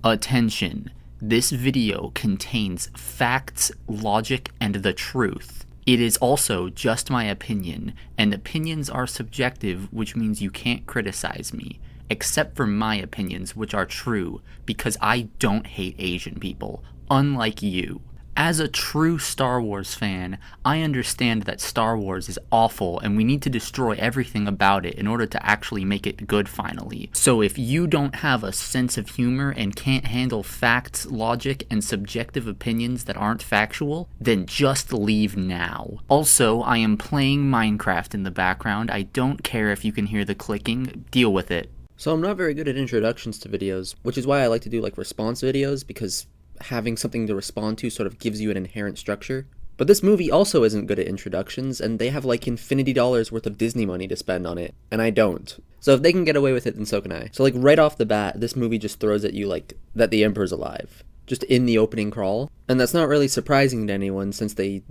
Attention, this video contains facts, logic, and the truth. It is also just my opinion, and opinions are subjective, which means you can't criticize me, except for my opinions, which are true, because I don't hate Asian people, unlike you. As a true Star Wars fan, I understand that Star Wars is awful and we need to destroy everything about it in order to actually make it good finally. So if you don't have a sense of humor and can't handle facts, logic, and subjective opinions that aren't factual, then just leave now. Also, I am playing Minecraft in the background. I don't care if you can hear the clicking. Deal with it. So I'm not very good at introductions to videos, which is why I like to do response videos, because having something to respond to sort of gives you an inherent structure. But this movie also isn't good at introductions, and they have infinity dollars worth of Disney money to spend on it, and I don't. So if they can get away with it, then so can I. So right off the bat, this movie just throws at you that the Emperor's alive, just in the opening crawl. And that's not really surprising to anyone since they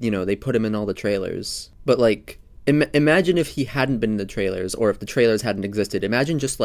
put him in all the trailers. But imagine if he hadn't been in the trailers, or if the trailers hadn't existed. Imagine just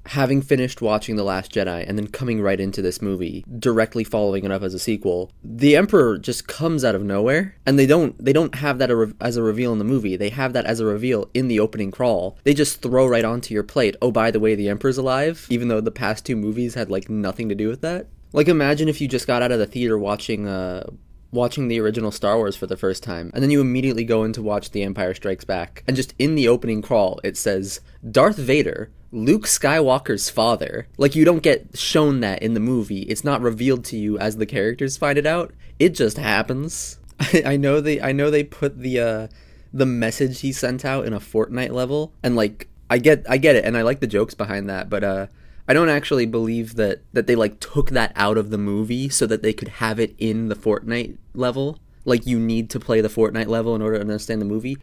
having finished watching The Last Jedi and then coming right into this movie, directly following it up as a sequel. The Emperor just comes out of nowhere, and they don't have that as a reveal in the movie. They have that as a reveal in the opening crawl. They just throw right onto your plate, oh, by the way, the Emperor's alive, even though the past two movies had nothing to do with that. Imagine if you just got out of the theater watching the original Star Wars for the first time, and then you immediately go in to watch The Empire Strikes Back, and just in the opening crawl, it says, Darth Vader, Luke Skywalker's father. You don't get shown that in the movie. It's not revealed to you as the characters find it out. It just happens. I know they put the message he sent out in a Fortnite level, and I get it, and I like the jokes behind that, but I don't actually believe that they took that out of the movie so that they could have it in the Fortnite level. You need to play the Fortnite level in order to understand the movie.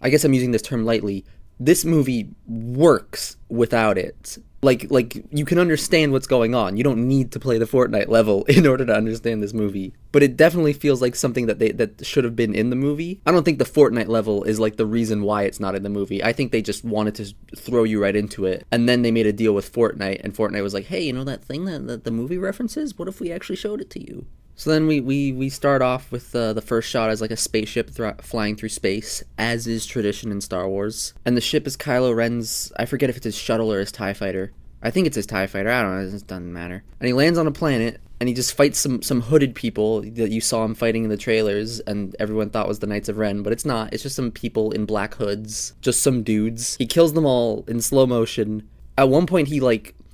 I guess I'm using this term lightly. This movie works without it. You can understand what's going on. You don't need to play the Fortnite level in order to understand this movie. But it definitely feels like something that should have been in the movie. I don't think the Fortnite level is the reason why it's not in the movie. I think they just wanted to throw you right into it. And then they made a deal with Fortnite, and Fortnite was like, hey, you know that thing that the movie references? What if we actually showed it to you? So then we start off with the first shot as a spaceship flying through space, as is tradition in Star Wars. And the ship is Kylo Ren's, I forget if it's his shuttle or his TIE fighter. I think it's his TIE fighter, I don't know, it doesn't matter. And he lands on a planet, and he just fights some hooded people that you saw him fighting in the trailers, and everyone thought was the Knights of Ren, but it's not. It's just some people in black hoods, just some dudes. He kills them all in slow motion. At one point he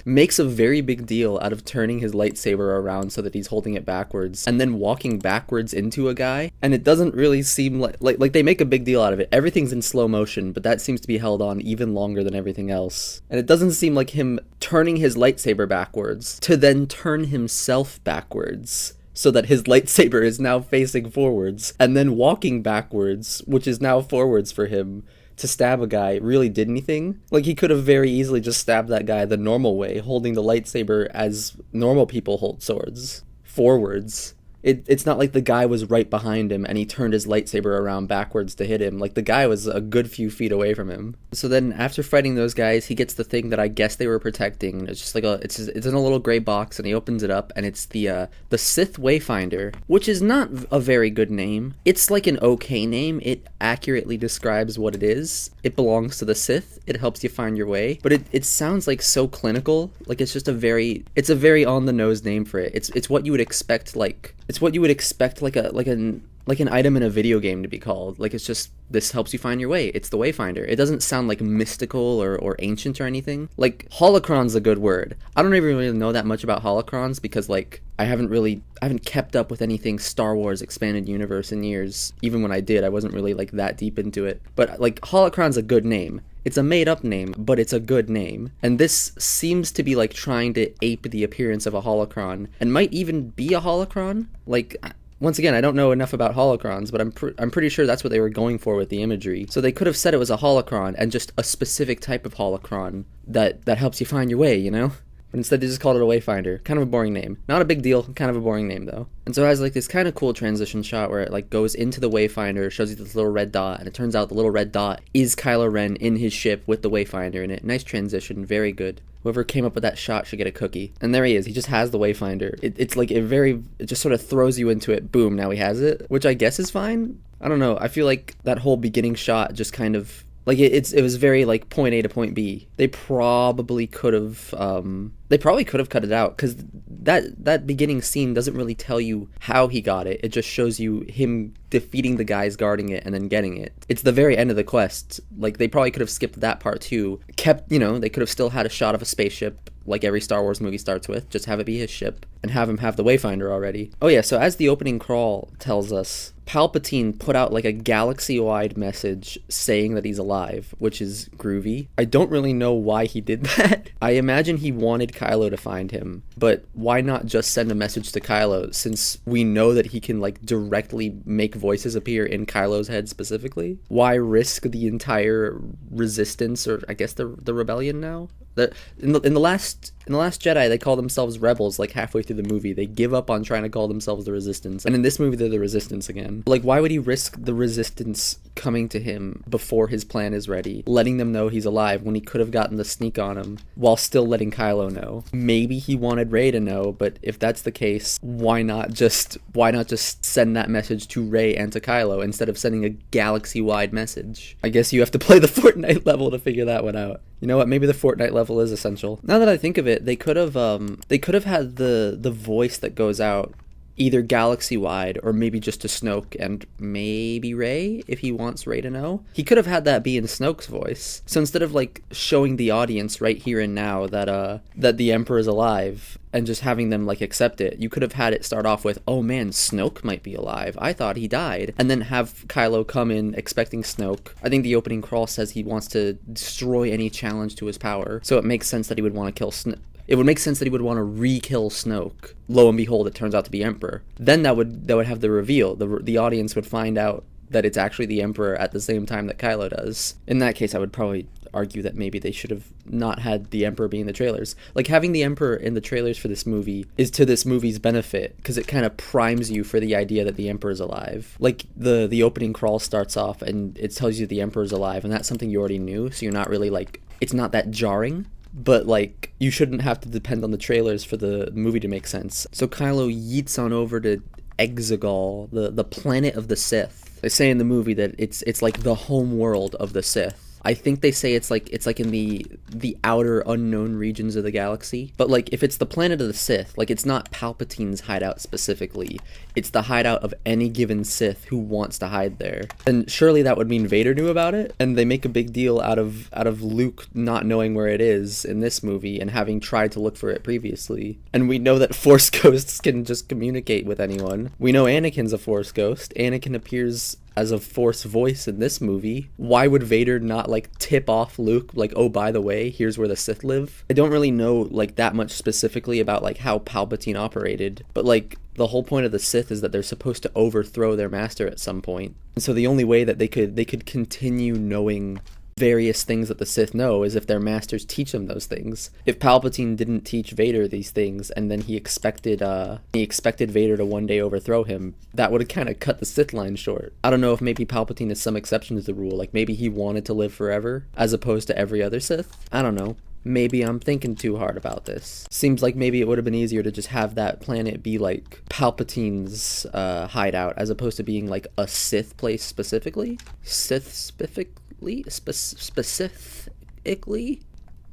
makes a very big deal out of turning his lightsaber around so that he's holding it backwards, and then walking backwards into a guy, and it doesn't really seem like they make a big deal out of it. Everything's in slow motion, but that seems to be held on even longer than everything else. And it doesn't seem like him turning his lightsaber backwards to then turn himself backwards, so that his lightsaber is now facing forwards, and then walking backwards, which is now forwards for him, to stab a guy, really did anything. He could have very easily just stabbed that guy the normal way, holding the lightsaber as normal people hold swords, forwards. It's not like the guy was right behind him and he turned his lightsaber around backwards to hit him. The guy was a good few feet away from him. So then after fighting those guys, he gets the thing that I guess they were protecting. It's just it's in a little gray box, and he opens it up, and it's the Sith Wayfinder, which is not a very good name. It's an okay name. It accurately describes what it is. It belongs to the Sith. It helps you find your way. But it sounds so clinical. It's just a very on the nose name for it. It's what you would expect it's what you would expect an item in a video game to be called. It's just, this helps you find your way. It's the Wayfinder. It doesn't sound mystical or ancient or anything. Holocron's a good word. I don't even really know that much about holocrons because I haven't kept up with anything Star Wars Expanded Universe in years. Even when I did, I wasn't really that deep into it. But holocron's a good name. It's a made-up name, but it's a good name. And this seems to be trying to ape the appearance of a holocron, and might even be a holocron. Once again, I don't know enough about holocrons, but I'm pretty sure that's what they were going for with the imagery. So they could have said it was a holocron, and just a specific type of holocron that helps you find your way, you know? but instead they just called it a Wayfinder. Kind of a boring name. Not a big deal, kind of a boring name though. And so it has like this kind of cool transition shot where it like goes into the Wayfinder, shows you this little red dot, and it turns out the little red dot is Kylo Ren in his ship with the Wayfinder in it. Nice transition, very good. Whoever came up with that shot should get a cookie. And there he is. He just has the Wayfinder. It's like it just sort of throws you into it. Boom, now he has it, which I guess is fine. I don't know. I feel like that whole beginning shot just kind of like it was very like point A to point B. They probably could have cut it out because that beginning scene doesn't really tell you how he got it. It just shows you him defeating the guys guarding it and then getting it. It's the very end of the quest. Like they probably could have skipped that part too. They could have still had a shot of a spaceship like every Star Wars movie starts with. Just have it be his ship and have him have the Wayfinder already. Oh yeah, so as the opening crawl tells us, Palpatine put out like a galaxy-wide message saying that he's alive, which is groovy. I don't really know why he did that. I imagine he wanted Kylo to find him, but why not just send a message to Kylo since we know that he can like directly make voices appear in Kylo's head specifically? Why risk the entire resistance, or I guess the rebellion now? In the last Jedi, they call themselves rebels like halfway through the movie. They give up on trying to call themselves the Resistance. And in this movie, they're the Resistance again. Like, why would he risk the Resistance coming to him before his plan is ready, letting them know he's alive when he could have gotten the sneak on him while still letting Kylo know? Maybe he wanted Rey to know, but if that's the case, why not just send that message to Rey and to Kylo instead of sending a galaxy-wide message? I guess you have to play the Fortnite level to figure that one out. You know what? Maybe the Fortnite level is essential. Now that I think of it, they could have had the voice that goes out either galaxy-wide or maybe just to Snoke and maybe Rey, if he wants Rey to know. He could have had that be in Snoke's voice. So instead of like showing the audience right here and now that the Emperor is alive and just having them like accept it, you could have had it start off with, oh man, Snoke might be alive. I thought he died. And then have Kylo come in expecting Snoke. I think the opening crawl says he wants to destroy any challenge to his power. So it makes sense that he would want to kill Snoke. It would make sense that he would want to re-kill Snoke. Lo and behold, it turns out to be Emperor. Then that would have the reveal. The audience would find out that it's actually the Emperor at the same time that Kylo does. In that case, I would probably argue that maybe they should have not had the Emperor be in the trailers. Like, having the Emperor in the trailers for this movie is to this movie's benefit, because it kind of primes you for the idea that the Emperor is alive. Like, the opening crawl starts off, and it tells you the Emperor is alive, and that's something you already knew, so you're not really, like, it's not that jarring. But, like, you shouldn't have to depend on the trailers for the movie to make sense. So Kylo yeets on over to Exegol, the planet of the Sith. They say in the movie that it's like the home world of the Sith. I think they say it's like in the outer unknown regions of the galaxy. But like, if it's the planet of the Sith, like, it's not Palpatine's hideout specifically. It's the hideout of any given Sith who wants to hide there. And surely that would mean Vader knew about it. And they make a big deal out of Luke not knowing where it is in this movie and having tried to look for it previously. And we know that Force ghosts can just communicate with anyone. We know Anakin's a Force ghost. Anakin appears as a Force voice in this movie. Why would Vader not like tip off Luke like, oh, by the way, here's where the Sith live? I don't really know like that much specifically about like how Palpatine operated, but like the whole point of the Sith is that they're supposed to overthrow their master at some point. And so the only way that they could continue knowing various things that the Sith know is if their masters teach them those things. If Palpatine didn't teach Vader these things and then he expected Vader to one day overthrow him, that would have kind of cut the Sith line short. I don't know if maybe Palpatine is some exception to the rule, like maybe he wanted to live forever as opposed to every other Sith. I don't know. Maybe I'm thinking too hard about this. Seems like maybe it would have been easier to just have that planet be like Palpatine's hideout as opposed to being like a Sith place specifically. Specifically?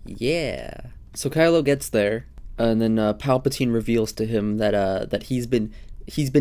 Yeah. So Kylo gets there, and then Palpatine reveals to him that he's been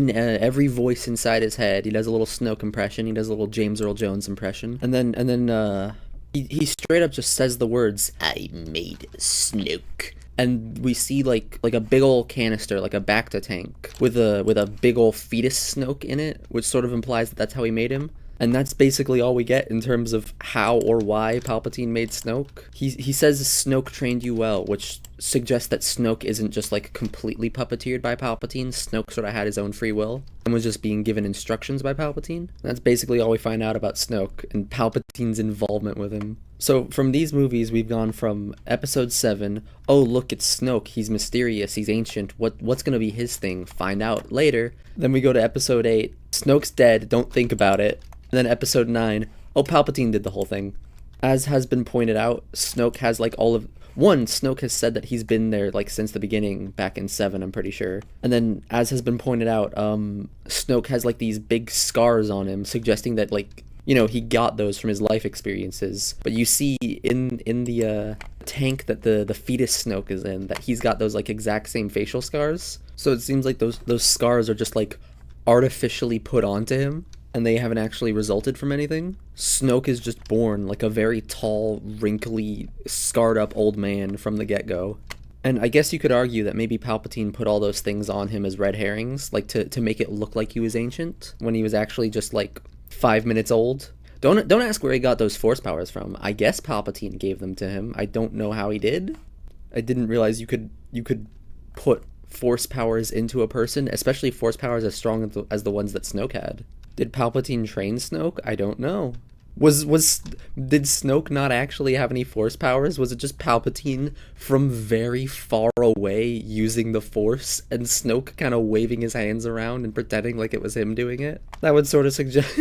every voice inside his head. He does a little Snoke impression. He does a little James Earl Jones impression, and then he straight up just says the words, "I made Snoke." And we see like a big old canister, like a Bacta tank, with a big old fetus Snoke in it, which sort of implies that that's how he made him. And that's basically all we get in terms of how or why Palpatine made Snoke. He says Snoke trained you well, which suggests that Snoke isn't just like completely puppeteered by Palpatine. Snoke sort of had his own free will and was just being given instructions by Palpatine. And that's basically all we find out about Snoke and Palpatine's involvement with him. So from these movies, we've gone from episode 7, oh look, it's Snoke, he's mysterious, he's ancient, what's gonna be his thing? Find out later. Then we go to episode 8, Snoke's dead, don't think about it. And then episode 9, oh, Palpatine did the whole thing. As has been pointed out, Snoke has like Snoke has said that he's been there like since the beginning, back in 7, I'm pretty sure. And then, as has been pointed out, Snoke has like these big scars on him, suggesting that like, you know, he got those from his life experiences. But you see in the tank that the fetus Snoke is in, that he's got those like exact same facial scars. So it seems like those scars are just like artificially put onto him, and they haven't actually resulted from anything. Snoke is just born like a very tall, wrinkly, scarred up old man from the get-go. And I guess you could argue that maybe Palpatine put all those things on him as red herrings, like to make it look like he was ancient, when he was actually just like 5 minutes old. Don't ask where he got those force powers from. I guess Palpatine gave them to him. I don't know how he did. I didn't realize you could put force powers into a person, especially force powers as strong as the ones that Snoke had. Did Palpatine train Snoke? I don't know. Did Snoke not actually have any force powers? Was it just Palpatine from very far away using the Force, and Snoke kind of waving his hands around and pretending like it was him doing it? That would sort of suggest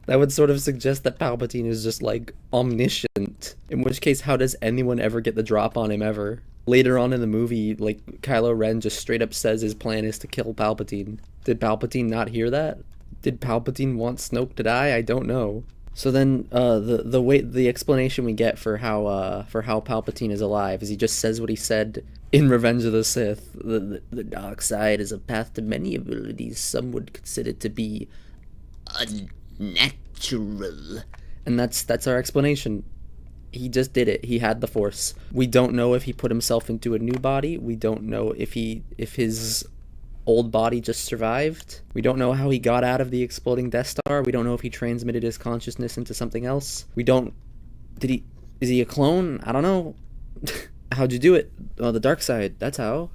that Palpatine is just like omniscient. In which case, how does anyone ever get the drop on him ever? Later on in the movie, like, Kylo Ren just straight up says his plan is to kill Palpatine. Did Palpatine not hear that? Did Palpatine want Snoke to die? I don't know. So then, the explanation we get for how Palpatine is alive is he just says what he said in Revenge of the Sith. The dark side is a path to many abilities some would consider to be unnatural. And that's our explanation. He just did it. He had the Force. We don't know if he put himself into a new body. We don't know if his old body just survived. We don't know how he got out of the exploding Death Star. We don't know if he transmitted his consciousness into something else. Is he a clone? I don't know. How'd you do it? Oh, the dark side. That's how.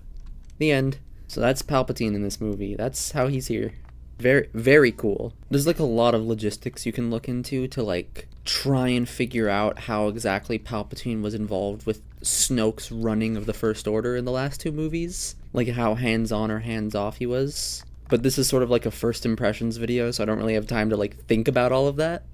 The end. So that's Palpatine in this movie. That's how he's here. Very, very cool. There's like a lot of logistics you can look into to like try and figure out how exactly Palpatine was involved with Snoke's running of the First Order in the last 2 movies. Like how hands-on or hands-off he was. But this is sort of like a first impressions video, so I don't really have time to like think about all of that.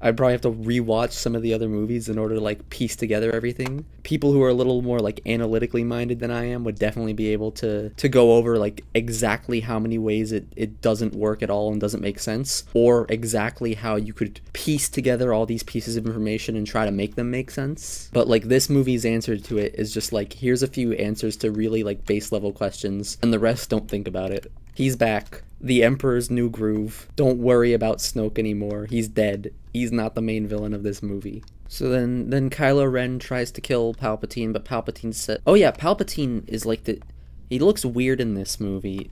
I'd probably have to rewatch some of the other movies in order to like piece together everything. People who are a little more like analytically minded than I am would definitely be able to go over like exactly how many ways it doesn't work at all and doesn't make sense, or exactly how you could piece together all these pieces of information and try to make them make sense. But like this movie's answer to it is just like, here's a few answers to really like base level questions, and the rest don't think about it. He's back. The Emperor's new groove. Don't worry about Snoke anymore. He's dead. He's not the main villain of this movie. So then Kylo Ren tries to kill Palpatine, but Palpatine said... Oh yeah, Palpatine is like he looks weird in this movie.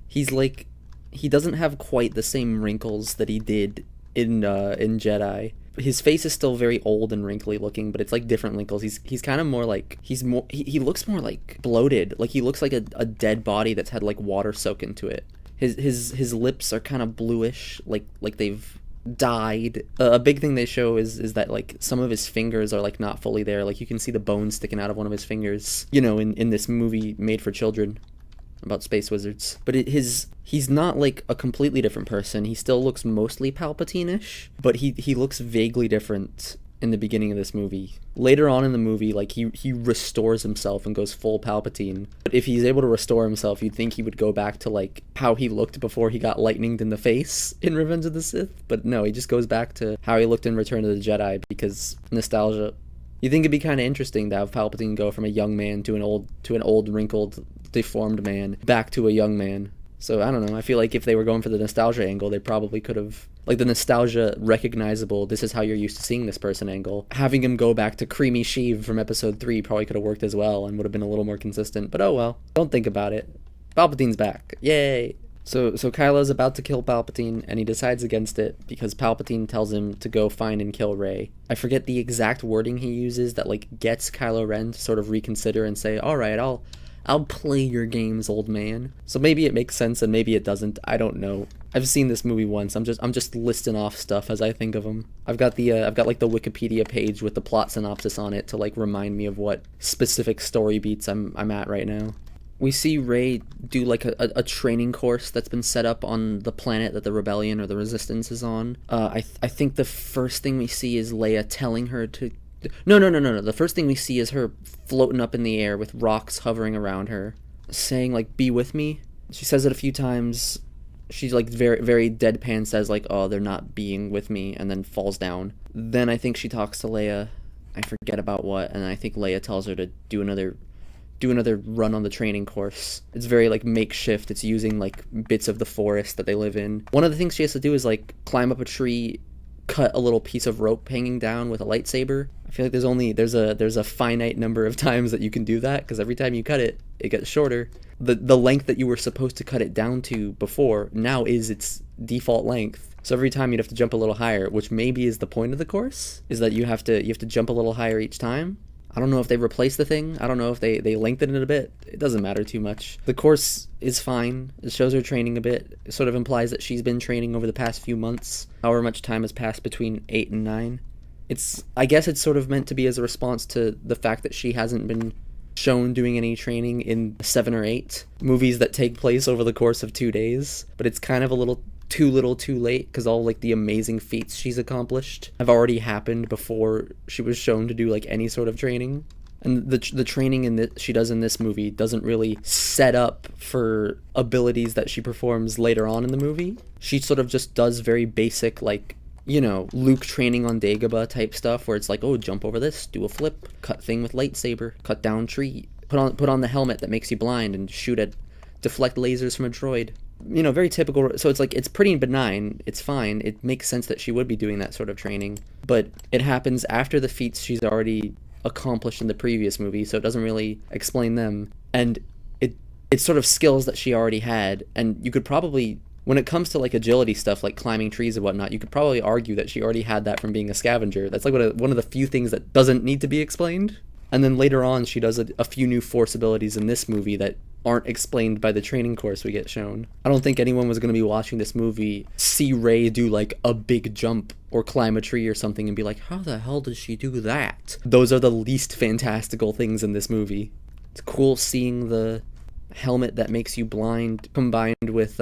He's like... He doesn't have quite the same wrinkles that he did in Jedi. His face is still very old and wrinkly looking, but it's like different wrinkles. He's kind of more like he looks more like bloated. Like he looks like a dead body that's had like water soak into it. His lips are kind of bluish, like they've died. A big thing they show is that like some of his fingers are like not fully there. Like you can see the bone sticking out of one of his fingers. You know, in this movie made for children about space wizards. But he's not like a completely different person. He still looks mostly Palpatine-ish, but he looks vaguely different in the beginning of this movie. Later on in the movie, like he restores himself and goes full Palpatine. But if he's able to restore himself, you'd think he would go back to like how he looked before he got lightninged in the face in Revenge of the Sith. But no, he just goes back to how he looked in Return of the Jedi because nostalgia. You think it'd be kind of interesting to have Palpatine go from a young man to an old wrinkled deformed man back to a young man. So I don't know, I feel like if they were going for the nostalgia angle, they probably could have, like the nostalgia recognizable, this is how you're used to seeing this person angle. Having him go back to creamy Sheev from episode 3 probably could have worked as well and would have been a little more consistent, but oh well. Don't think about it. Palpatine's back. Yay! So Kylo's about to kill Palpatine, and he decides against it because Palpatine tells him to go find and kill Rey. I forget the exact wording he uses that like gets Kylo Ren to sort of reconsider and say, alright, I'll play your games, old man. So maybe it makes sense and maybe it doesn't. I don't know. I've seen this movie once. I'm just listing off stuff as I think of them. I've got like the Wikipedia page with the plot synopsis on it to like remind me of what specific story beats I'm at right now. We see Rey do like a training course that's been set up on the planet that the rebellion or the resistance is on. I think the first thing we see is Leia telling her to... No. The first thing we see is her floating up in the air with rocks hovering around her, saying like, "Be with me." She says it a few times. She's like very, very deadpan says like, "Oh, they're not being with me," and then falls down. Then I think she talks to Leia. I forget about what, and I think Leia tells her to do another run on the training course. It's very like makeshift. It's using like bits of the forest that they live in. One of the things she has to do is like climb up a tree, cut a little piece of rope hanging down with a lightsaber. I feel like there's a finite number of times that you can do that, because every time you cut it, it gets shorter. The length that you were supposed to cut it down to before now is its default length. So every time you'd have to jump a little higher, which maybe is the point of the course, is that you have to jump a little higher each time. I don't know if they replaced the thing. I don't know if they lengthened it a bit. It doesn't matter too much. The course is fine. It shows her training a bit. It sort of implies that she's been training over the past few months, however much time has passed between 8 and 9. I guess it's sort of meant to be as a response to the fact that she hasn't been shown doing any training in 7 or 8 movies that take place over the course of 2 days. But it's kind of a little too late, because all like the amazing feats she's accomplished have already happened before she was shown to do like any sort of training. And the training she does in this movie doesn't really set up for abilities that she performs later on in the movie. She sort of just does very basic, like, you know, Luke training on Dagobah type stuff, where it's like, oh, jump over this, do a flip, cut thing with lightsaber, cut down tree, put on the helmet that makes you blind and deflect lasers from a droid. You know, very typical. So it's like, it's pretty benign. It's fine. It makes sense that she would be doing that sort of training. But it happens after the feats she's already accomplished in the previous movie, so it doesn't really explain them. And it's sort of skills that she already had. And you could probably, when it comes to like agility stuff, like climbing trees and whatnot, you could probably argue that she already had that from being a scavenger. That's like one of the few things that doesn't need to be explained. And then later on, she does a few new force abilities in this movie that aren't explained by the training course we get shown. I don't think anyone was going to be watching this movie see Rey do like a big jump or climb a tree or something and be like, how the hell does she do that? Those are the least fantastical things in this movie. It's cool seeing the helmet that makes you blind combined with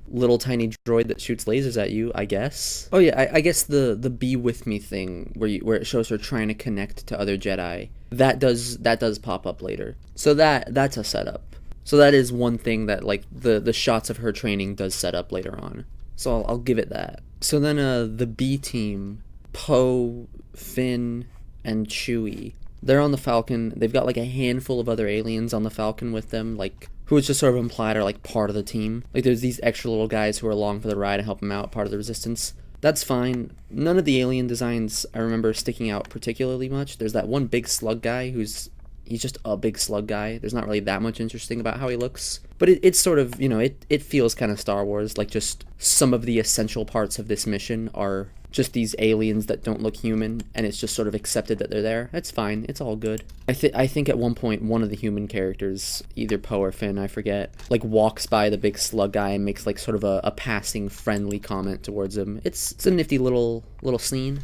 little tiny droid that shoots lasers at you, I guess. Oh yeah, I guess the be with me thing where it shows her trying to connect to other Jedi, that does pop up later. So that's a setup. So that is one thing that like the shots of her training does set up later on. So I'll give it that. So then the B team, Poe, Finn, and Chewie, they're on the Falcon. They've got like a handful of other aliens on the Falcon with them, like who is just sort of implied are like part of the team. Like there's these extra little guys who are along for the ride and help them out, part of the Resistance. That's fine. None of the alien designs I remember sticking out particularly much. There's that one big slug guy he's just a big slug guy. There's not really that much interesting about how he looks. But it's sort of, you know, it feels kind of Star Wars, like just some of the essential parts of this mission are just these aliens that don't look human, and it's just sort of accepted that they're there. That's fine. It's all good. I think at one point, one of the human characters, either Poe or Finn, I forget, like walks by the big slug guy and makes like sort of a passing friendly comment towards him. It's a nifty little scene.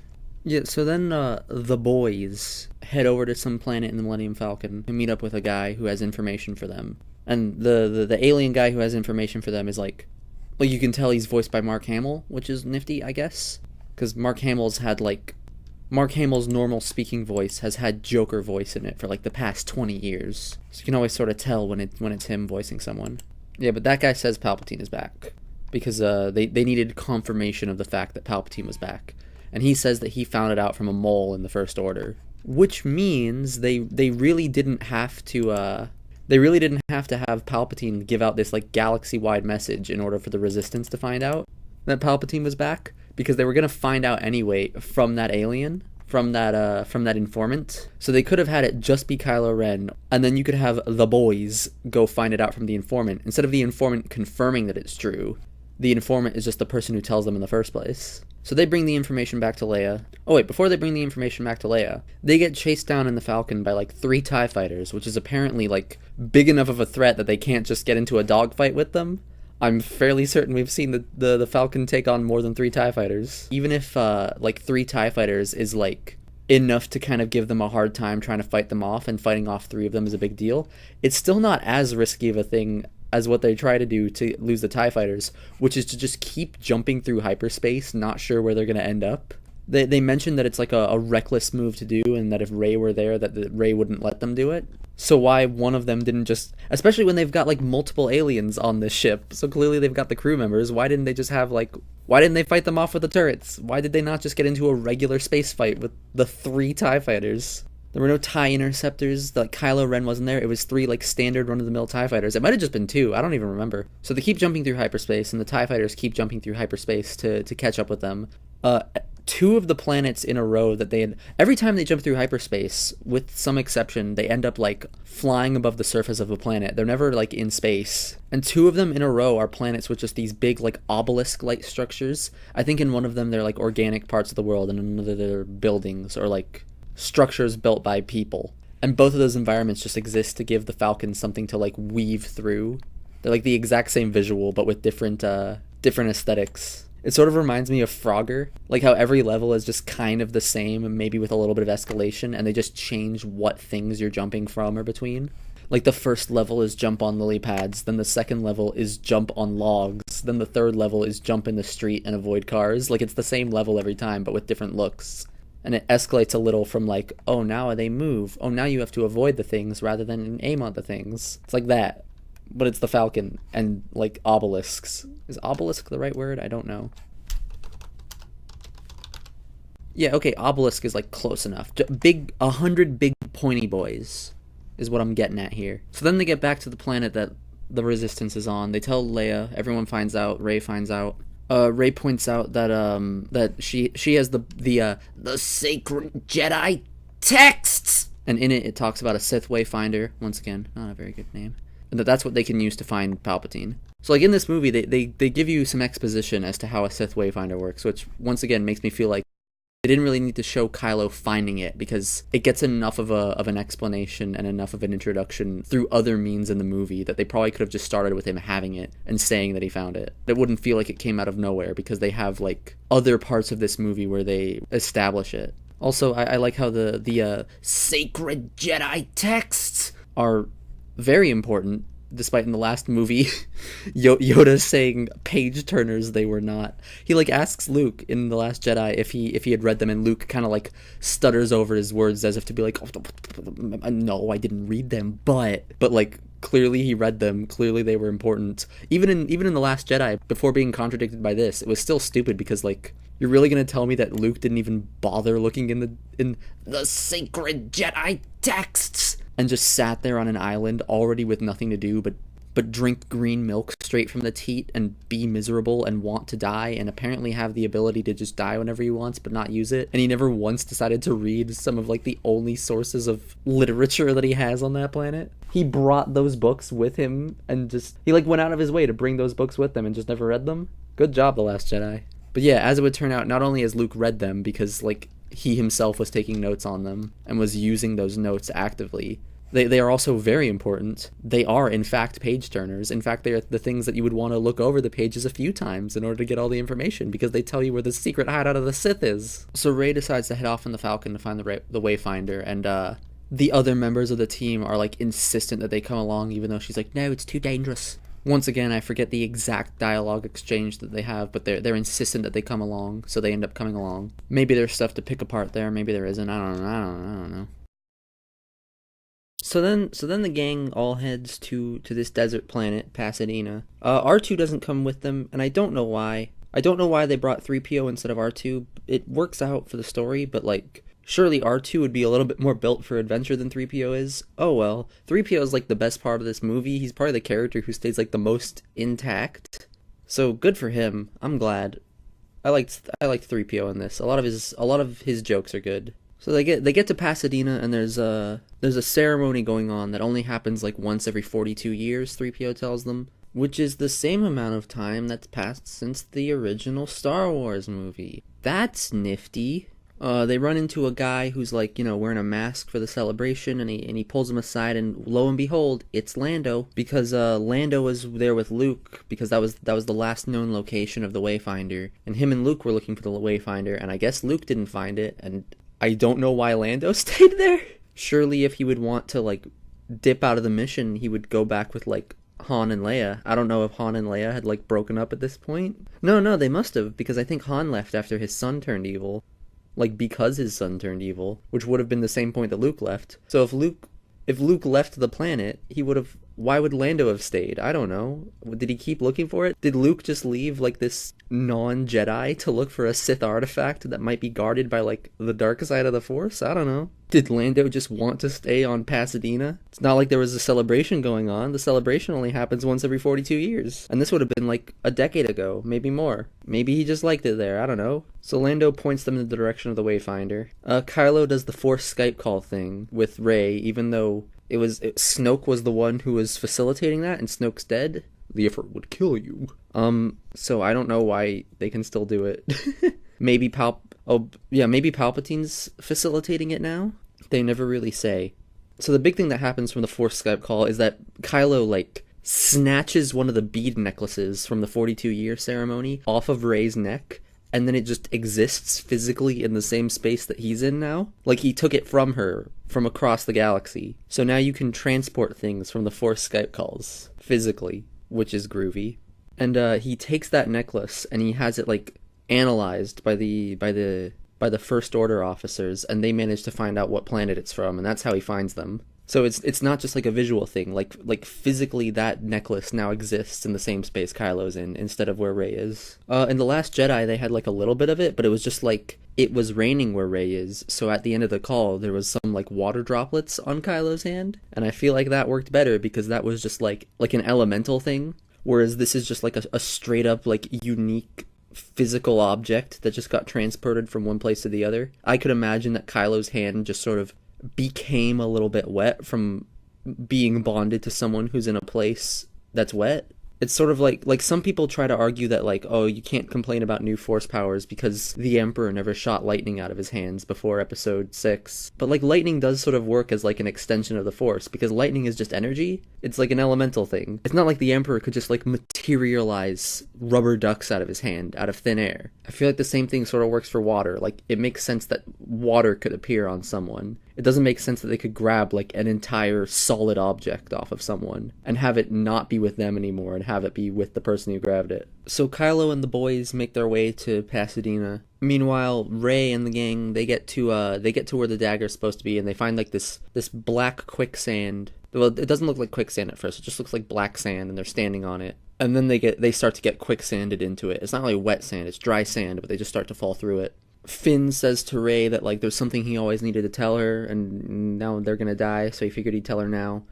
Yeah, so then the boys head over to some planet in the Millennium Falcon and meet up with a guy who has information for them. And the alien guy who has information for them is like, well, you can tell he's voiced by Mark Hamill, which is nifty, I guess. Because Mark Hamill's normal speaking voice has had Joker voice in it for like the past 20 years. So you can always sort of tell when it's him voicing someone. Yeah, but that guy says Palpatine is back. Because they needed confirmation of the fact that Palpatine was back. And he says that he found it out from a mole in the First Order, which means they really didn't have to have Palpatine give out this like galaxy-wide message in order for the Resistance to find out that Palpatine was back, because they were gonna find out anyway from that alien, from that informant. So they could have had it just be Kylo Ren, and then you could have the boys go find it out from the informant instead of the informant confirming that it's true. the informant is just the person who tells them in the first place. So they bring the information back to Leia. Oh wait, before they bring the information back to Leia, they get chased down in the Falcon by like 3 TIE fighters, which is apparently like big enough of a threat that they can't just get into a dogfight with them. I'm fairly certain we've seen the Falcon take on more than 3 TIE fighters. Even if like 3 TIE fighters is like enough to kind of give them a hard time trying to fight them off, and fighting off 3 of them is a big deal, it's still not as risky of a thing as what they try to do to lose the TIE fighters, which is to just keep jumping through hyperspace, not sure where they're going to end up. They mentioned that it's like a reckless move to do, and that if Rey were there, that Rey wouldn't let them do it. So why one of them didn't just, especially when they've got like multiple aliens on this ship, so clearly they've got the crew members, why didn't they just have like, why didn't they fight them off with the turrets? Why did they not just get into a regular space fight with the 3 TIE fighters? There were no TIE interceptors, like Kylo Ren wasn't there, it was 3 like standard run-of-the-mill TIE fighters. It might have just been 2, I don't even remember. So they keep jumping through hyperspace, and the TIE fighters keep jumping through hyperspace to catch up with them. 2 of the planets in a row that they had, every time they jump through hyperspace, with some exception, they end up like flying above the surface of a planet. They're never like in space. And 2 of them in a row are planets with just these big like obelisk-like structures. I think in one of them they're like organic parts of the world, and in another they're buildings or like structures built by people. And both of those environments just exist to give the Falcon something to like weave through. They're like the exact same visual, but with different aesthetics. It sort of reminds me of Frogger, like how every level is just kind of the same, maybe with a little bit of escalation, and they just change what things you're jumping from or between. Like the first level is jump on lily pads, then the second level is jump on logs, then the third level is jump in the street and avoid cars. Like it's the same level every time, but with different looks. And it escalates a little from like, oh, now they move. Oh, now you have to avoid the things rather than aim at the things. It's like that. But it's the Falcon and like obelisks. Is obelisk the right word? I don't know. Yeah, okay, obelisk is like close enough. 100 big pointy boys is what I'm getting at here. So then they get back to the planet that the Resistance is on. They tell Leia, everyone finds out, Rey finds out. Rey points out that that she has the sacred Jedi texts, and in it talks about a Sith Wayfinder. Once again, not a very good name, and that's what they can use to find Palpatine. So like in this movie, they give you some exposition as to how a Sith Wayfinder works, which once again makes me feel like they didn't really need to show Kylo finding it, because it gets enough of an explanation and enough of an introduction through other means in the movie that they probably could have just started with him having it and saying that he found it. It wouldn't feel like it came out of nowhere, because they have like other parts of this movie where they establish it. Also, I like how the sacred Jedi texts are very important, despite in the last movie Yoda saying page turners they were not. He like asks Luke in The Last Jedi if he had read them, and Luke kind of like stutters over his words as if to be like, oh, no, I didn't read them, but like clearly he read them, clearly they were important. Even in The Last Jedi, before being contradicted by this, it was still stupid, because like, you're really gonna tell me that Luke didn't even bother looking in the sacred Jedi texts, and just sat there on an island already with nothing to do but drink green milk straight from the teat and be miserable and want to die, and apparently have the ability to just die whenever he wants but not use it. And he never once decided to read some of like the only sources of literature that he has on that planet. He brought those books with him, and just he like went out of his way to bring those books with them and just never read them. Good job, The Last Jedi. But yeah, as it would turn out, not only has Luke read them, because like he himself was taking notes on them and was using those notes actively, they are also very important. They are, in fact, page turners. In fact, they are the things that you would want to look over the pages a few times in order to get all the information, because they tell you where the secret hideout of the Sith is. So Rey decides to head off in the Falcon to find the Wayfinder, and the other members of the team are like insistent that they come along, even though she's like, no, it's too dangerous. Once again, I forget the exact dialogue exchange that they have, but they're insistent that they come along, so they end up coming along. Maybe there's stuff to pick apart there, maybe there isn't. I don't know. So then the gang all heads to this desert planet, Pasadena. R2 doesn't come with them, and I don't know why. I don't know why they brought 3PO instead of R2. It works out for the story, but like, surely R2 would be a little bit more built for adventure than 3PO is. Oh well. 3PO is like the best part of this movie. He's probably the character who stays like the most intact. So good for him. I'm glad. I liked 3PO in this. A lot of his jokes are good. So they get to Pasadena, and there's a ceremony going on that only happens like once every 42 years, 3PO tells them. which is the same amount of time that's passed since the original Star Wars movie. That's nifty. They run into a guy who's like, wearing a mask for the celebration, and he pulls him aside, and lo and behold, it's Lando, because Lando was there with Luke, because that was the last known location of the Wayfinder, and him and Luke were looking for the Wayfinder, and I guess Luke didn't find it, and I don't know why Lando stayed there. Surely if he would want to like dip out of the mission, he would go back with like Han and Leia. I don't know if Han and Leia had like broken up at this point. No, they must have, because I think Han left after his son turned evil. Like, because his son turned evil, which would have been the same point that Luke left. So if Luke left the planet, why would Lando have stayed? I don't know. Did he keep looking for it? Did Luke just leave, like, this non-Jedi to look for a Sith artifact that might be guarded by, like, the dark side of the Force? I don't know. Did Lando just want to stay on Pasadena? It's not like there was a celebration going on. The celebration only happens once every 42 years. And this would have been, like, a decade ago, maybe more. Maybe he just liked it there, I don't know. So Lando points them in the direction of the Wayfinder. Kylo does the Force Skype call thing with Rey, even though Snoke was the one who was facilitating that, and Snoke's dead. The effort would kill you. So I don't know why they can still do it. Maybe Palpatine's facilitating it now? They never really say. So the big thing that happens from the Force Skype call is that Kylo, like, snatches one of the bead necklaces from the 42-year ceremony off of Rey's neck, and then it just exists physically in the same space that he's in now. Like, he took it from her, from across the galaxy. So now you can transport things from the Force Skype calls, physically, which is groovy. And he takes that necklace, and he has it, like, analyzed by the First Order officers, and they manage to find out what planet it's from, and that's how he finds them. So it's not just like a visual thing, like physically that necklace now exists in the same space Kylo's in, instead of where Rey is. In The Last Jedi, they had like a little bit of it, but it was just like, it was raining where Rey is, so at the end of the call, there was some like water droplets on Kylo's hand, and I feel like that worked better, because that was just like an elemental thing, whereas this is just like a straight up like unique physical object that just got transported from one place to the other. I could imagine that Kylo's hand just sort of became a little bit wet from being bonded to someone who's in a place that's wet. It's sort of like some people try to argue that like, oh, you can't complain about new force powers because the Emperor never shot lightning out of his hands before episode 6. But like lightning does sort of work as like an extension of the Force, because lightning is just energy. It's like an elemental thing. It's not like the Emperor could just like materialize rubber ducks out of his hand, out of thin air. I feel like the same thing sort of works for water. Like, it makes sense that water could appear on someone. It doesn't make sense that they could grab like an entire solid object off of someone and have it not be with them anymore and have it be with the person who grabbed it. So Kylo and the boys make their way to Pasadena. Meanwhile, Rey and the gang, they get to where the dagger's supposed to be, and they find like this black quicksand. Well, it doesn't look like quicksand at first. It just looks like black sand, and they're standing on it. And then they start to get quicksanded into it. It's not really wet sand, it's dry sand, but they just start to fall through it. Finn says to Rey that like there's something he always needed to tell her, and now they're gonna die, so he figured he'd tell her now.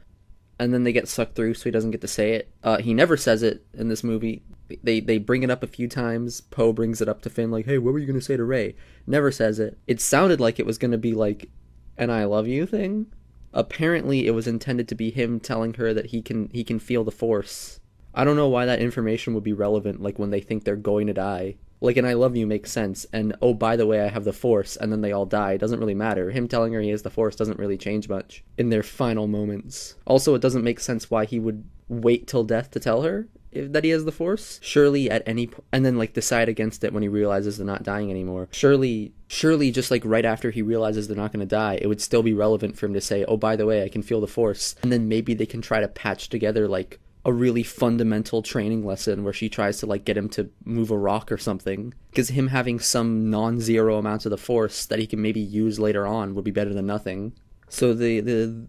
And then they get sucked through, so he doesn't get to say it. He never says it in this movie. They bring it up a few times. Poe brings it up to Finn, like, hey, what were you gonna say to Rey? Never says it. It sounded like it was gonna be like an I love you thing. Apparently, it was intended to be him telling her that he can feel the Force. I don't know why that information would be relevant, like when they think they're going to die. Like, an I love you makes sense, and oh, by the way, I have the Force, and then they all die. It doesn't really matter. Him telling her he has the Force doesn't really change much in their final moments. Also, it doesn't make sense why he would wait till death to tell her that he has the Force. Surely at any point, and then like decide against it when he realizes they're not dying anymore. Surely just like right after he realizes they're not going to die, it would still be relevant for him to say, oh, by the way, I can feel the Force. And then maybe they can try to patch together like a really fundamental training lesson where she tries to like get him to move a rock or something, because him having some non-zero amounts of the Force that he can maybe use later on would be better than nothing. So the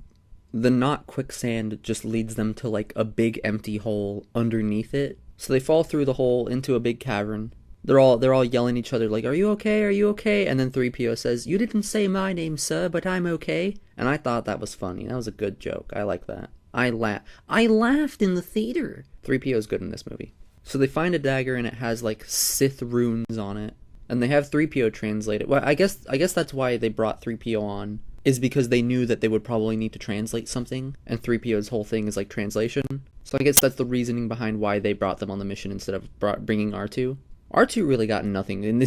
not quicksand just leads them to like a big empty hole underneath it. So they fall through the hole into a big cavern. They're all yelling at each other like, are you okay? Are you okay? And then 3PO says, you didn't say my name, sir, but I'm okay. And I thought that was funny. That was a good joke. I like that. I laughed in the theater. 3PO is good in this movie. So they find a dagger and it has like Sith runes on it. And they have 3PO translate it. Well, I guess that's why they brought 3PO on, is because they knew that they would probably need to translate something. And 3PO's whole thing is like translation. So I guess that's the reasoning behind why they brought them on the mission instead of bringing R2. R2 really got nothing in in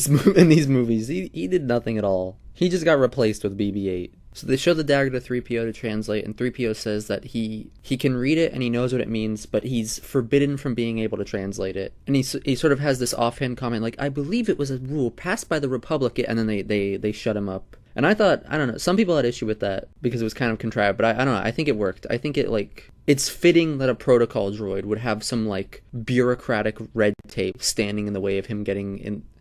these movies. He did nothing at all. He just got replaced with BB-8. So they show the dagger to 3PO to translate, and 3PO says that he can read it and he knows what it means, but he's forbidden from being able to translate it. And he sort of has this offhand comment like, I believe it was a rule passed by the Republic, and then they shut him up. And I thought, I don't know, some people had issue with that because it was kind of contrived, but I don't know, I think it worked. I think it's fitting that a protocol droid would have some, bureaucratic red tape standing in the way of him being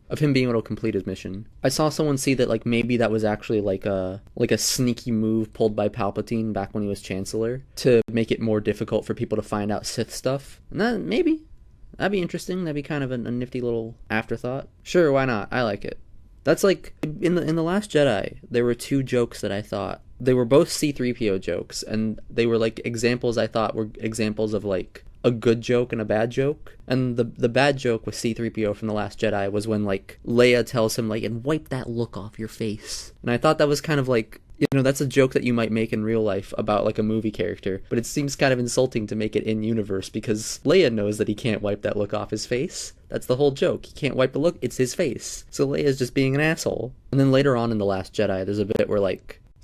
able to complete his mission. I saw someone see that, maybe that was actually, a sneaky move pulled by Palpatine back when he was Chancellor to make it more difficult for people to find out Sith stuff. And that'd be interesting. That'd be kind of a nifty little afterthought. Sure, why not? I like it. That's in the Last Jedi, there were two jokes that I thought. They were both C-3PO jokes, and they were, examples I thought were examples of, a good joke and a bad joke. And the bad joke with C-3PO from The Last Jedi was when, Leia tells him, and wipe that look off your face. And I thought that was kind of that's a joke that you might make in real life about, a movie character. But it seems kind of insulting to make it in-universe because Leia knows that he can't wipe that look off his face. That's the whole joke. He can't wipe the look. It's his face. So Leia's just being an asshole. And then later on in The Last Jedi, there's a bit where,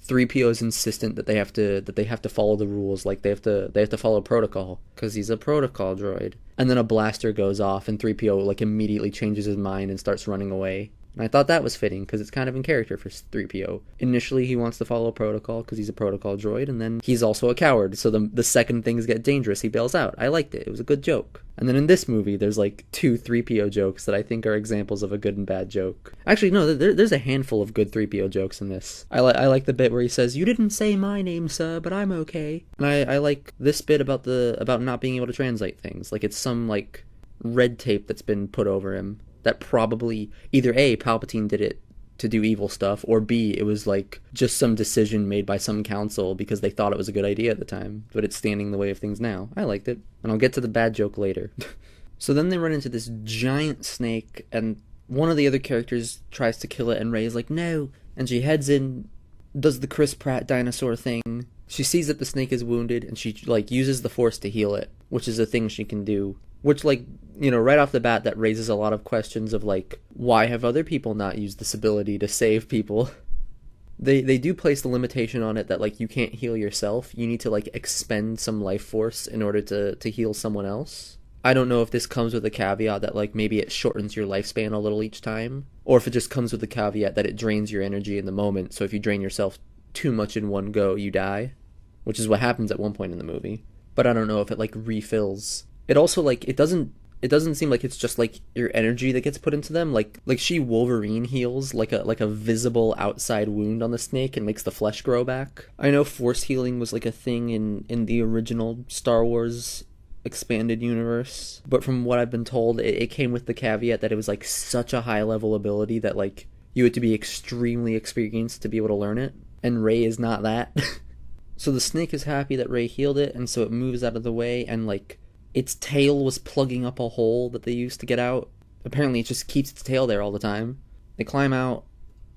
3PO is insistent that they have to follow the rules, they have to follow protocol because he's a protocol droid. And then a blaster goes off, and 3PO immediately changes his mind and starts running away. And I thought that was fitting because it's kind of in character for 3PO. Initially, he wants to follow protocol because he's a protocol droid, and then he's also a coward. So the second things get dangerous, he bails out. I liked it. It was a good joke. And then in this movie, there's two 3PO jokes that I think are examples of a good and bad joke. Actually, no, there's a handful of good 3PO jokes in this. I like the bit where he says, "You didn't say my name, sir, but I'm okay." And I like this bit about not being able to translate things. It's some red tape that's been put over him. That probably either A, Palpatine did it to do evil stuff, or B, it was just some decision made by some council because they thought it was a good idea at the time, but it's standing in the way of things now. I liked it, and I'll get to the bad joke later. So then they run into this giant snake, and one of the other characters tries to kill it, and Rey's like, no, and she heads in, does the Chris Pratt dinosaur thing. She sees that the snake is wounded, and she uses the Force to heal it, which is a thing she can do. Which, right off the bat, that raises a lot of questions of, why have other people not used this ability to save people? They do place the limitation on it that, you can't heal yourself. You need to, expend some life force in order to heal someone else. I don't know if this comes with a caveat that, maybe it shortens your lifespan a little each time, or if it just comes with the caveat that it drains your energy in the moment, so if you drain yourself too much in one go, you die, which is what happens at one point in the movie. But I don't know if it, refills. It also, it doesn't seem like it's just, your energy that gets put into them. She Wolverine heals, a visible outside wound on the snake and makes the flesh grow back. I know force healing was, a thing in the original Star Wars expanded universe. But from what I've been told, it came with the caveat that it was, such a high-level ability that, you had to be extremely experienced to be able to learn it. And Rey is not that. So the snake is happy that Rey healed it, and so it moves out of the way, and, its tail was plugging up a hole that they used to get out. Apparently it just keeps its tail there all the time. They climb out.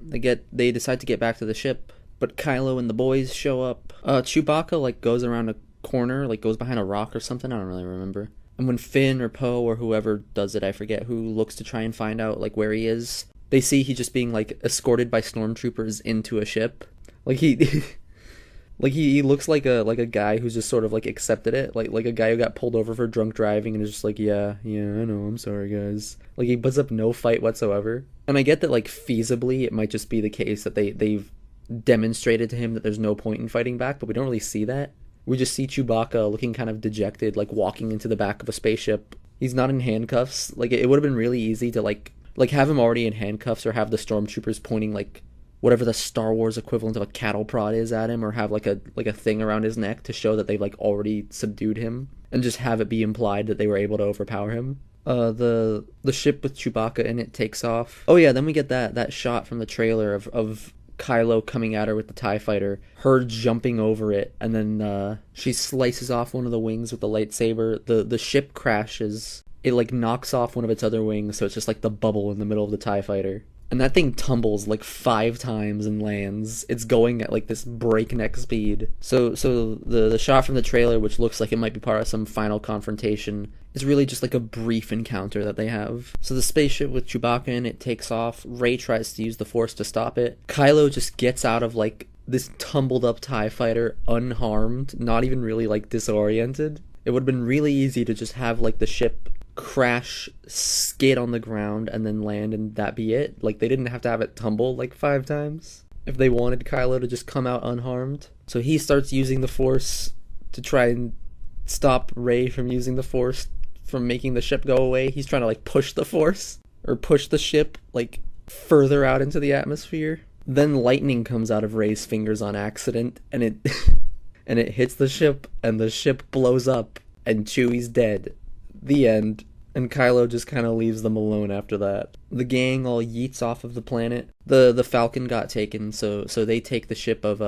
They decide to get back to the ship. But Kylo and the boys show up. Chewbacca, goes around a corner, goes behind a rock or something. I don't really remember. And when Finn or Poe or whoever does it, I forget who, looks to try and find out, where he is, they see he's just being, escorted by stormtroopers into a ship. He looks like a guy who's just sort of accepted it, like a guy who got pulled over for drunk driving and is just yeah, I know, I'm sorry guys. He puts up no fight whatsoever. And I get that feasibly it might just be the case that they've demonstrated to him that there's no point in fighting back, but we don't really see that. We just see Chewbacca looking kind of dejected, walking into the back of a spaceship. He's not in handcuffs. It would have been really easy to have him already in handcuffs or have the stormtroopers pointing whatever the Star Wars equivalent of a cattle prod is at him, or have a thing around his neck to show that they've already subdued him, and just have it be implied that they were able to overpower him. The ship with Chewbacca in it takes off. Oh yeah, then we get that shot from the trailer of Kylo coming at her with the TIE fighter, her jumping over it, and then she slices off one of the wings with the lightsaber. The ship crashes. It knocks off one of its other wings, so it's just the bubble in the middle of the TIE fighter. and that thing tumbles like 5 times and lands. It's going at like this breakneck speed. So the shot from the trailer, which looks like it might be part of some final confrontation, is really just like a brief encounter that they have. So the spaceship with Chewbacca in it takes off. Rey tries to use the Force to stop it. Kylo just gets out of like this tumbled up TIE fighter unharmed, not even really like disoriented. It would have been really easy to just have like the ship crash, skid on the ground, and then land, and that be it. Like, they didn't have to have it tumble like 5 times if they wanted Kylo to just come out unharmed. So he starts using the Force to try and stop Rey from using the Force, from making the ship go away. He's trying to like push the Force, or push the ship like further out into the atmosphere. Then lightning comes out of Rey's fingers on accident, and it and it hits the ship, and the ship blows up, and Chewie's dead. The end. And Kylo just kind of leaves them alone after that. The gang all yeets off of the planet. The Falcon got taken, so they take the ship of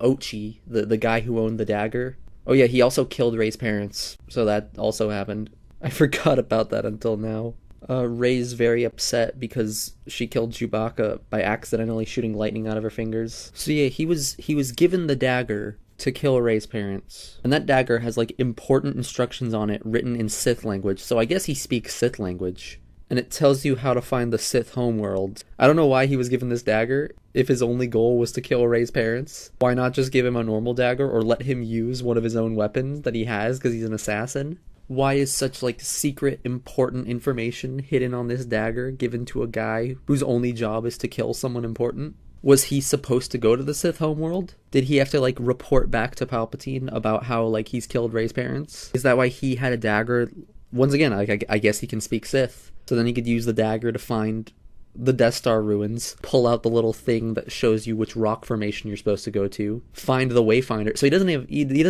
Ochi, the guy who owned the dagger. Oh yeah, he also killed Rey's parents, so that also happened. I forgot about that until now. Rey's very upset because she killed Chewbacca by accidentally shooting lightning out of her fingers. So yeah, he was given the dagger to kill Rey's parents. And that dagger has like important instructions on it written in Sith language, so I guess he speaks Sith language. And it tells you how to find the Sith homeworld. I don't know why he was given this dagger if his only goal was to kill Rey's parents. Why not just give him a normal dagger, or let him use one of his own weapons that he has because he's an assassin? Why is such like secret important information hidden on this dagger given to a guy whose only job is to kill someone important? Was he supposed to go to the Sith homeworld? Did he have to like report back to Palpatine about how like he's killed Rey's parents? Is that why he had a dagger? Once again, I guess he can speak Sith, so then he could use the dagger to find the Death Star ruins, pull out the little thing that shows you which rock formation you're supposed to go to, find the Wayfinder. So he doesn't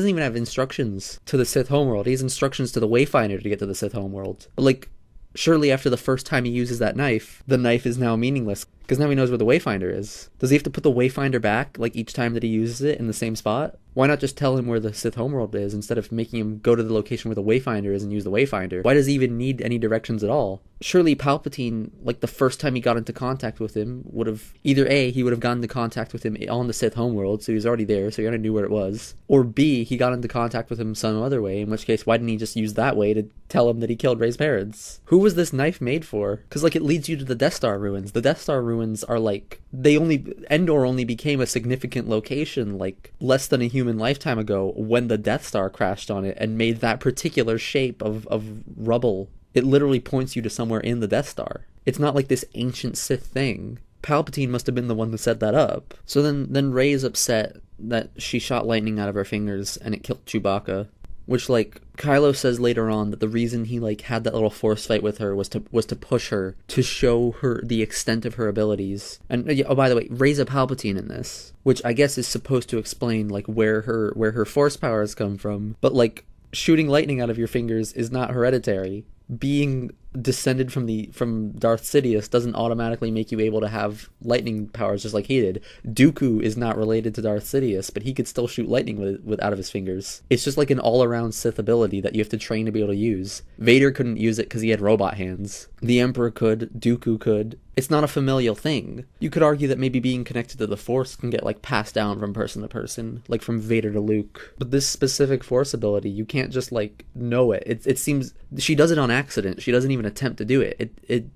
even have instructions to the Sith homeworld. He has instructions to the Wayfinder to get to the Sith homeworld. But like, surely after the first time he uses that knife, the knife is now meaningless, because now he knows where the Wayfinder is. Does he have to put the Wayfinder back, like, each time that he uses it in the same spot? Why not just tell him where the Sith homeworld is, instead of making him go to the location where the Wayfinder is and use the Wayfinder? Why does he even need any directions at all? Surely Palpatine, like, the first time he got into contact with him, would have... Either A, he would have gotten into contact with him on the Sith homeworld, so he was already there, so he already knew where it was. Or B, he got into contact with him some other way, in which case, why didn't he just use that way to tell him that he killed Rey's parents? Who was this knife made for? Because, like, it leads you to the Death Star ruins. The Death Star ruins are, like... Endor only became a significant location, like, less than a human lifetime ago, when the Death Star crashed on it and made that particular shape of rubble. It literally points you to somewhere in the Death Star. It's not like this ancient Sith thing. Palpatine must have been the one who set that up. So then Rey is upset that she shot lightning out of her fingers and it killed Chewbacca. Which, like, Kylo says later on that the reason he, like, had that little Force fight with her was to push her, to show her the extent of her abilities. And, oh, by the way, Rey's a Palpatine in this, which I guess is supposed to explain, like, where her Force powers come from. But, like, shooting lightning out of your fingers is not hereditary. Being descended from Darth Sidious doesn't automatically make you able to have lightning powers just like he did. Dooku is not related to Darth Sidious, but he could still shoot lightning with out of his fingers. It's just like an all-around Sith ability that you have to train to be able to use. Vader couldn't use it because he had robot hands. The Emperor could. Dooku could. It's not a familial thing. You could argue that maybe being connected to the Force can get, like, passed down from person to person, like from Vader to Luke. But this specific Force ability, you can't just, like, know it. It seems... She does it on accident. She doesn't even attempt to do it. It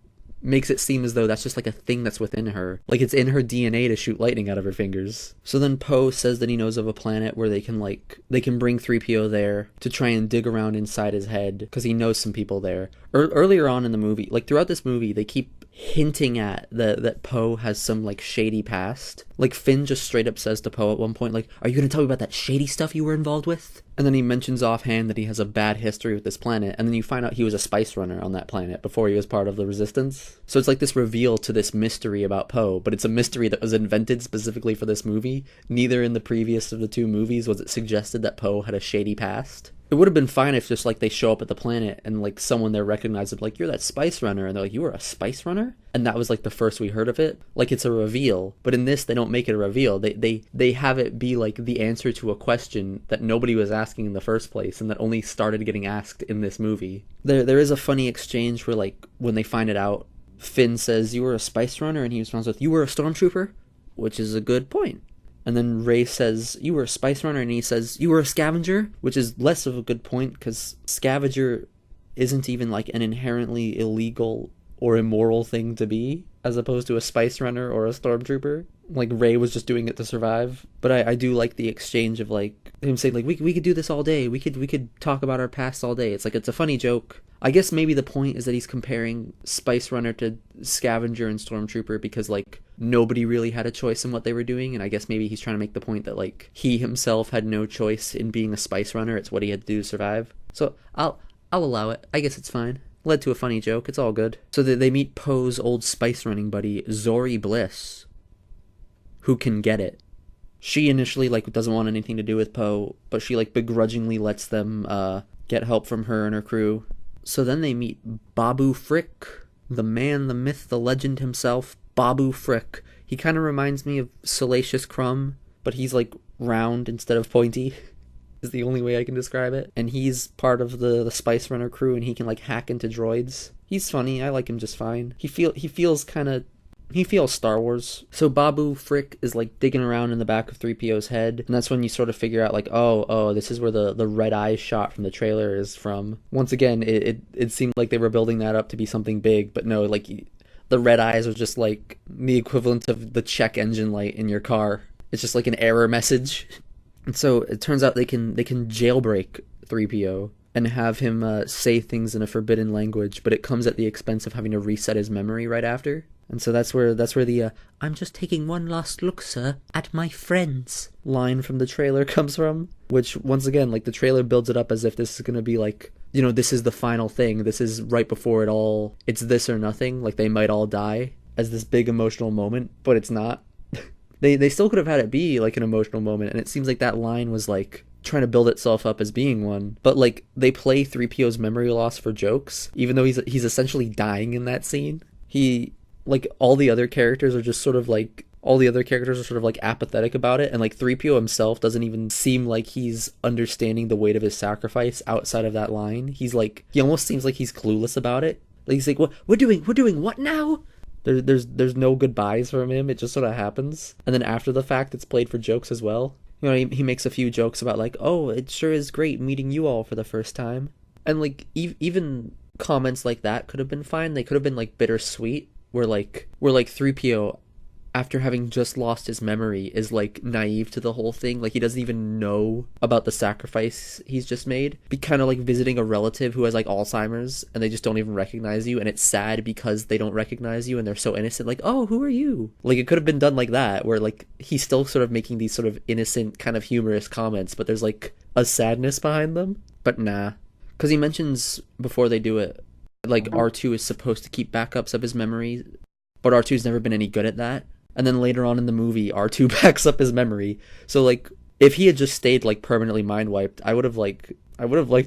makes it seem as though that's just like a thing that's within her. Like it's in her DNA to shoot lightning out of her fingers. So then Poe says that he knows of a planet where they can bring 3PO there to try and dig around inside his head because he knows some people there. Earlier on in the movie, like throughout this movie, they keep hinting at that Poe has some like shady past. Like Finn just straight up says to Poe at one point, like, "Are you going to tell me about that shady stuff you were involved with?" And then he mentions offhand that he has a bad history with this planet, and then you find out he was a spice runner on that planet before he was part of the Resistance. So it's like this reveal to this mystery about Poe, but it's a mystery that was invented specifically for this movie. Neither in the previous of the 2 movies was it suggested that Poe had a shady past. It would have been fine if just, like, they show up at the planet and, like, someone there recognizes it, like, "You're that spice runner," and they're like, "You were a spice runner?" And that was, like, the first we heard of it. Like, it's a reveal. But in this, they don't make it a reveal. They have it be, like, the answer to a question that nobody was asking in the first place and that only started getting asked in this movie. There is a funny exchange where, like, when they find it out, Finn says, "You were a spice runner," and he responds with, "You were a stormtrooper," which is a good point. And then Rey says, "You were a spice runner," and he says, "You were a scavenger," which is less of a good point, because scavenger isn't even like an inherently illegal or immoral thing to be, as opposed to a spice runner or a stormtrooper. Like, Rey was just doing it to survive. But I do like the exchange of, like, him saying, like, we could do this all day. We could talk about our past all day. It's like, it's a funny joke. I guess maybe the point is that he's comparing Spice Runner to Scavenger and Stormtrooper because, like, nobody really had a choice in what they were doing, and I guess maybe he's trying to make the point that, like, he himself had no choice in being a Spice Runner. It's what he had to do to survive. So I'll allow it. I guess it's fine. Led to a funny joke. It's all good. So they meet Poe's old spice running buddy, Zori Bliss, who can get it. She initially, like, doesn't want anything to do with Poe, but she, like, begrudgingly lets them get help from her and her crew. So then they meet Babu Frick, the man, the myth, the legend himself, Babu Frick. He kind of reminds me of Salacious Crumb, but he's, like, round instead of pointy, is the only way I can describe it. And he's part of the Spice Runner crew, and he can, like, hack into droids. He's funny. I like him just fine. He feels Star Wars. So Babu Frick is, like, digging around in the back of 3PO's head, and that's when you sort of figure out, like, oh, this is where the red eye shot from the trailer is from. Once again, it seemed like they were building that up to be something big, but no, like, the red eyes are just, like, the equivalent of the check engine light in your car. It's just, like, an error message. And so it turns out they can jailbreak 3PO and have him say things in a forbidden language, but it comes at the expense of having to reset his memory right after. And so that's where the "I'm just taking one last look, sir, at my friends" line from the trailer comes from. Which, once again, like, the trailer builds it up as if this is going to be, like, you know, this is the final thing. This is right before it's this or nothing. Like, they might all die as this big emotional moment, but it's not. They still could have had it be, like, an emotional moment, and it seems like that line was, like, trying to build itself up as being one. But, like, they play 3PO's memory loss for jokes, even though he's essentially dying in that scene. Like, all the other characters are just sort of, like, apathetic about it, and, like, 3PO himself doesn't even seem like he's understanding the weight of his sacrifice outside of that line. He almost seems like he's clueless about it. Like, he's like, "What? We're doing what now?" There's no goodbyes from him. It just sort of happens. And then after the fact, it's played for jokes as well. You know, he makes a few jokes about, like, "Oh, it sure is great meeting you all for the first time." And, like, even comments like that could have been fine. They could have been, like, bittersweet. Where 3PO, after having just lost his memory, is, like, naive to the whole thing. Like, he doesn't even know about the sacrifice he's just made. Be kind of like visiting a relative who has, like, Alzheimer's, and they just don't even recognize you, and it's sad because they don't recognize you, and they're so innocent. Like, "Oh, who are you?" Like, it could have been done like that, where, like, he's still sort of making these sort of innocent, kind of humorous comments, but there's, like, a sadness behind them. But nah. Because he mentions, before they do it, like, R2 is supposed to keep backups of his memory, but R2's never been any good at that. And then later on in the movie, R2 backs up his memory. So, like, if he had just stayed, like, permanently mind wiped, I would have liked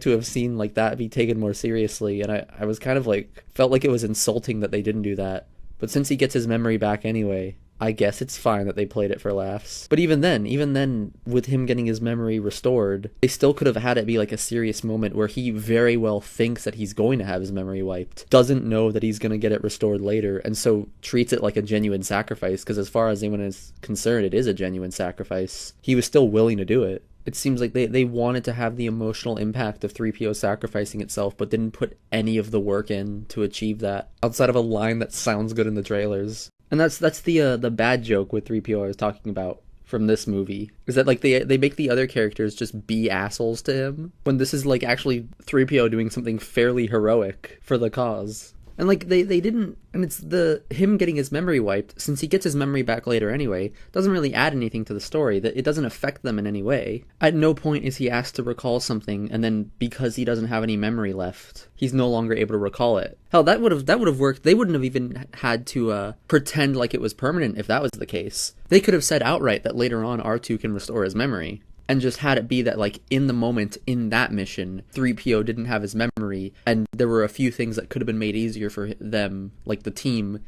to have seen, like, that be taken more seriously. And I was kind of, like, felt like it was insulting that they didn't do that. But since he gets his memory back anyway, I guess it's fine that they played it for laughs. But even then, with him getting his memory restored, they still could have had it be, like, a serious moment where he very well thinks that he's going to have his memory wiped, doesn't know that he's going to get it restored later, and so treats it like a genuine sacrifice, because as far as anyone is concerned, it is a genuine sacrifice. He was still willing to do it. It seems like they wanted to have the emotional impact of 3PO sacrificing itself, but didn't put any of the work in to achieve that, outside of a line that sounds good in the trailers. And that's the bad joke with 3PO I was talking about from this movie, is that, like, they make the other characters just be assholes to him, when this is, like, actually 3PO doing something fairly heroic for the cause. And, like, they didn't, and it's him getting his memory wiped, since he gets his memory back later anyway, doesn't really add anything to the story, that it doesn't affect them in any way. At no point is he asked to recall something, and then because he doesn't have any memory left, he's no longer able to recall it. Hell, that would have worked. They wouldn't have even had to pretend like it was permanent if that was the case. They could have said outright that later on R2 can restore his memory, and just had it be that, like, in the moment, in that mission, 3PO didn't have his memory, and there were a few things that could have been made easier for them, like the team,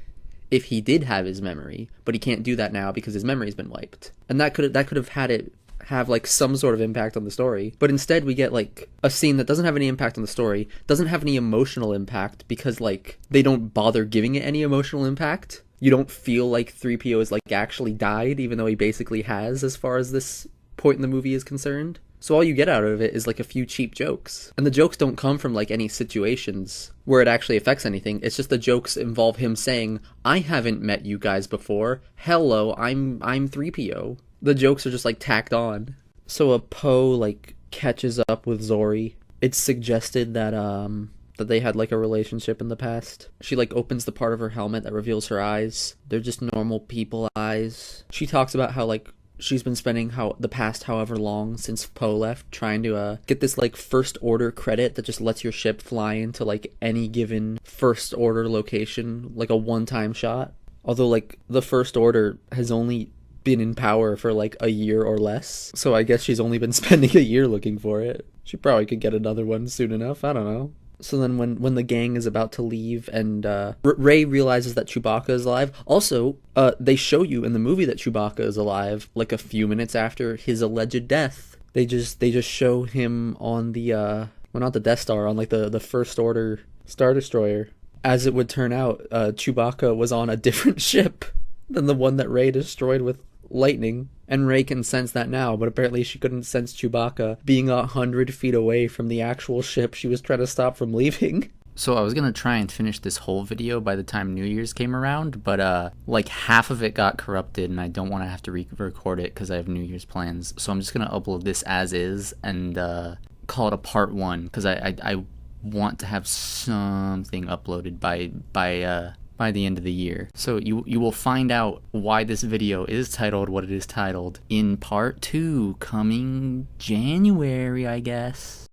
if he did have his memory, but he can't do that now because his memory's been wiped. And that could have have like some sort of impact on the story. But instead we get like a scene that doesn't have any impact on the story, doesn't have any emotional impact because like they don't bother giving it any emotional impact. You don't feel like 3PO is like actually died, even though he basically has as far as this point in the movie is concerned. So all you get out of it is like a few cheap jokes. And the jokes don't come from like any situations where it actually affects anything. It's just the jokes involve him saying, I haven't met you guys before. Hello, I'm 3PO. The jokes are just like tacked on. So a Poe like catches up with Zori. It's suggested that they had like a relationship in the past. She like opens the part of her helmet that reveals her eyes. They're just normal people eyes. She talks about how like she's been spending the past however long since Poe left trying to get this like first order credit that just lets your ship fly into like any given first order location, like a one-time shot. Although like the first order has only been in power for like a year or less, so I guess she's only been spending a year looking for it. She probably could get another one soon enough, I don't know. So then when the gang is about to leave and Rey realizes that Chewbacca is alive. Also, they show you in the movie that Chewbacca is alive like a few minutes after his alleged death. They just show him on the well, not the Death Star, on like the First Order Star Destroyer. As it would turn out, Chewbacca was on a different ship than the one that Rey destroyed with lightning. And Rey can sense that now, but apparently she couldn't sense Chewbacca being 100 feet away from the actual ship she was trying to stop from leaving. So I was going to try and finish this whole video by the time New Year's came around, but like half of it got corrupted and I don't want to have to re-record it because I have New Year's plans. So I'm just going to upload this as is and call it a part 1 because I want to have something uploaded by the end of the year. So you will find out why this video is titled what it is titled in part 2 coming January, I guess.